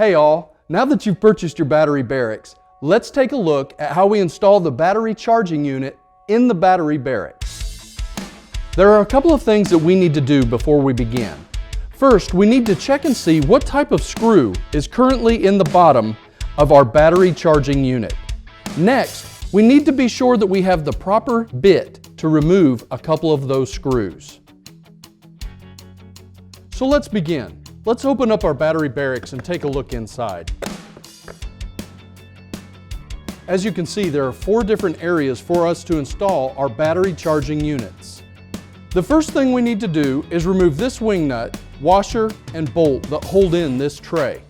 Hey all, now that you've purchased your Battery Barracks, let's take a look at how we install the battery charging unit in the Battery Barracks. There are a couple of things that we need to do before we begin. First, we need to check and see what type of screw is currently in the bottom of our battery charging unit. Next, we need to be sure that we have the proper bit to remove a couple of those screws. So let's begin. Let's open up our Battery Barracks and take a look inside. As you can see, there are 4 different areas for us to install our battery charging units. The first thing we need to do is remove this wing nut, washer, and bolt that hold in this tray.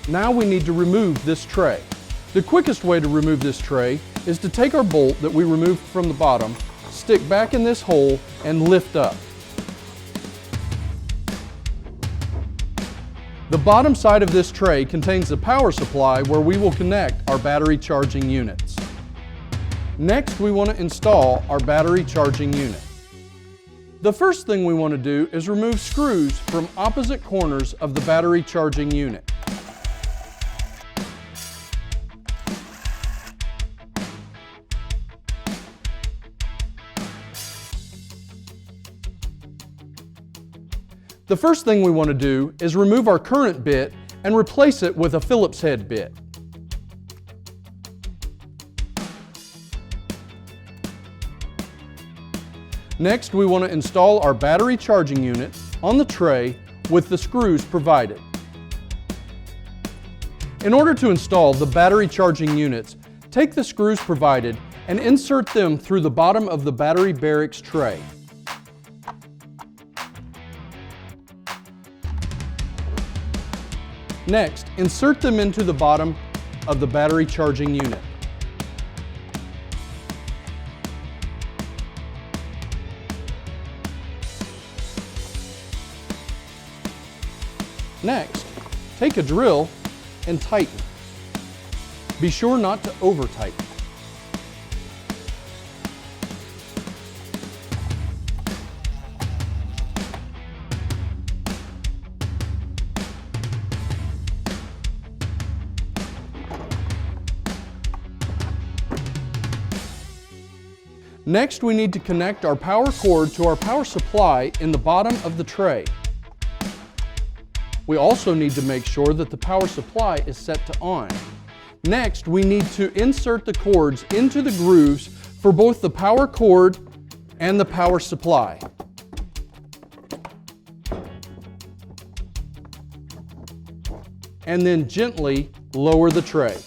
Now we need to remove this tray. The quickest way to remove this tray is to take our bolt that we removed from the bottom, stick back in this hole, and lift up. The bottom side of this tray contains the power supply where we will connect our battery charging units. Next, we want to install our battery charging unit. The first thing we want to do is remove screws from opposite corners of the battery charging unit. The first thing we want to do is remove our current bit and replace it with a Phillips head bit. Next, we want to install our battery charging unit on the tray with the screws provided. In order to install the battery charging units, take the screws provided and insert them through the bottom of the Battery Barracks tray. Next, insert them into the bottom of the battery charging unit. Next, take a drill and tighten. Be sure not to over-tighten. Next, we need to connect our power cord to our power supply in the bottom of the tray. We also need to make sure that the power supply is set to on. Next, we need to insert the cords into the grooves for both the power cord and the power supply. And then gently lower the tray.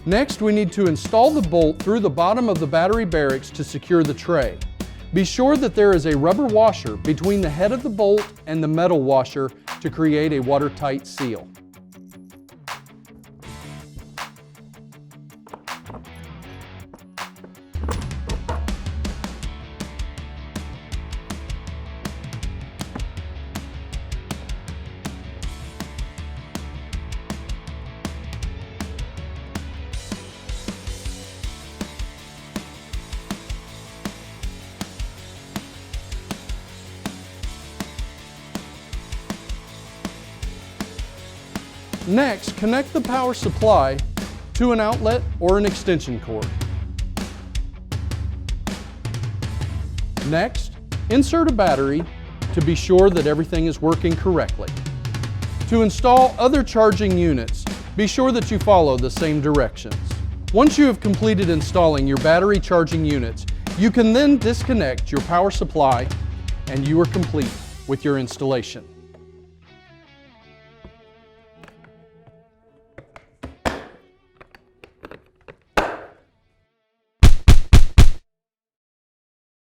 Next, we need to install the bolt through the bottom of the Battery Barracks to secure the tray. Be sure that there is a rubber washer between the head of the bolt and the metal washer to create a watertight seal. Next, connect the power supply to an outlet or an extension cord. Next, insert a battery to be sure that everything is working correctly. To install other charging units, be sure that you follow the same directions. Once you have completed installing your battery charging units, you can then disconnect your power supply and you are complete with your installation.